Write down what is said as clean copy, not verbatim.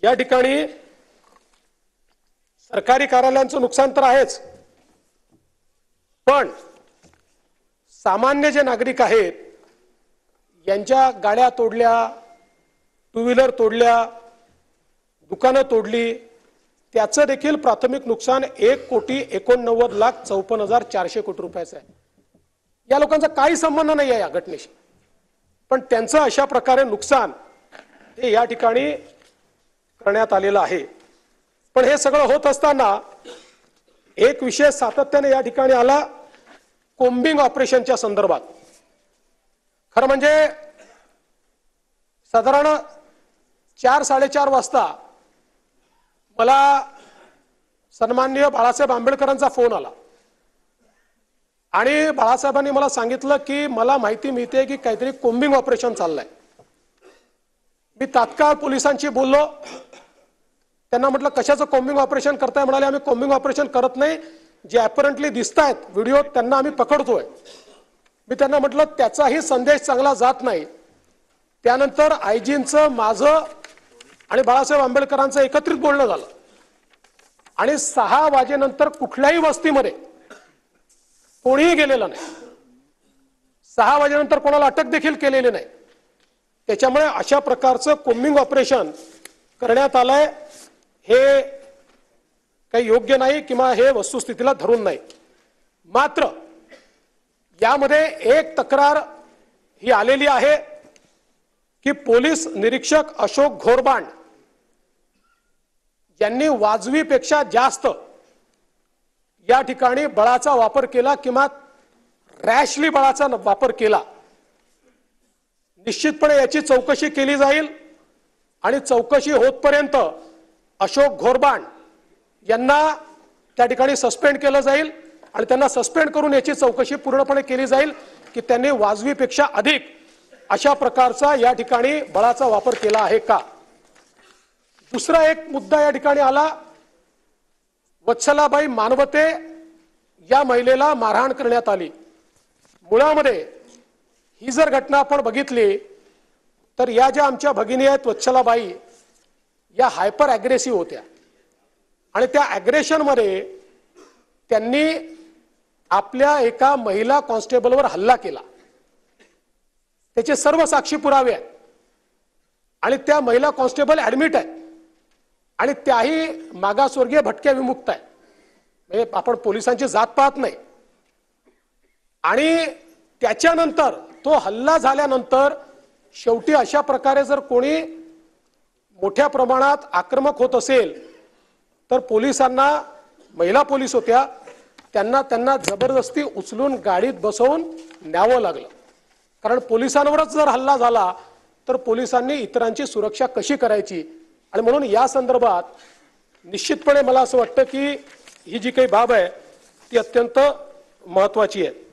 या ठिकाणी सरकारी कार्यालयांचं नुकसान तर आहेच, पण सामान्य जे नागरिक आहेत यांच्या गाड्या तोडल्या, टू व्हीलर तोडल्या, दुकानं तोडली, त्याचं देखील प्राथमिक नुकसान 1,89,54,400 कोटी रुपयाचं आहे। या लोकांचा काही संबंध नाही आहे या घटनेशी, पण त्यांचं अशा प्रकारे नुकसान हे या ठिकाणी करण्यात आलेलं आहे। पण हे सगळं होत असताना एक विषय सातत्याने या ठिकाणी आला, कोम्बिंग ऑपरेशनच्या संदर्भात। खरं म्हणजे साधारण 4-4:30 वाजता मला सन्माननीय बाळासाहेब आंबेडकरांचा फोन आला आणि बाळासाहेबांनी मला सांगितलं की मला माहिती मिळते की काहीतरी कोम्बिंग ऑपरेशन चाललंय। मी तात्काळ पोलिसांशी बोललो, त्यांना म्हटलं कशाचं कोम्बिंग ऑपरेशन करताय? म्हणाले आम्ही कोम्बिंग ऑपरेशन करत नाही, जे अपॅरेंटली दिसतायत व्हिडिओ त्यांना आम्ही पकडतोय। मी त्यांना म्हटलं त्याचाही संदेश चांगला जात नाही। त्यानंतर आयजींचं, माझं आणि बाळासाहेब आंबेडकरांचं एकत्रित बोलणं झालं आणि 6 वाजेनंतर कुठल्याही वस्तीमध्ये कोणीही गेलेलं नाही। 6 वाजेनंतर कोणाला अटक देखील केलेली नाही। त्याच्यामुळे अशा प्रकारचं कोम्बिंग ऑपरेशन करण्यात आलंय हे काही योग्य नाही किंवा हे वस्तुस्थितीला धरून नाही। मात्र यामध्ये एक तक्रार ही आलेली आहे की पोलीस निरीक्षक अशोक घोरबांड यांनी वाजवीपेक्षा जास्त या ठिकाणी बळाचा वापर केला किंवा रॅशली बळाचा वापर केला। निश्चितपणे याची चौकशी केली जाईल आणि चौकशी होतपर्यंत अशोक घोरबांड यांना त्या ठिकाणी सस्पेंड केलं जाईल आणि त्यांना सस्पेंड करून याची चौकशी पूर्णपणे केली जाईल की त्यांनी वाजवीपेक्षा अधिक अशा प्रकारचा या ठिकाणी बळाचा वापर केला आहे का। दुसरा एक मुद्दा या ठिकाणी आला, वत्सलाबाई मानवते या महिलेला मारहाण करण्यात आली। मुळामध्ये ही जर घटना आपण बघितली तर या ज्या आमच्या भगिनी आहेत वत्सलाबाई, या हायपर ॲग्रेसिव्ह होत्या आणि त्या ॲग्रेशन मध्ये त्यांनी आपल्या एका महिला कॉन्स्टेबलवर हल्ला केला। त्याचे सर्व साक्षी पुरावे आहेत आणि त्या महिला कॉन्स्टेबल ऍडमिट आहेत आणि त्याही मागासवर्गीय भटक्या विमुक्त आहेत। म्हणजे आपण पोलिसांची जात पाहत नाही। आणि त्याच्यानंतर तो हल्ला झाल्यानंतर शेवटी अशा प्रकारे जर कोणी मोठ्या प्रमाणात आक्रमक होत असेल तर पोलिसांना, महिला पोलीस होत्या, त्यांना जबरदस्ती उचलून गाडीत बसवून न्यावं लागलं। कारण पोलिसांवरच जर हल्ला झाला तर पोलिसांनी इतरांची सुरक्षा कशी करायची, आणि म्हणून या संदर्भात निश्चितपणे मला असं वाटतं की ही जी काही बाब आहे ती अत्यंत महत्त्वाची आहे।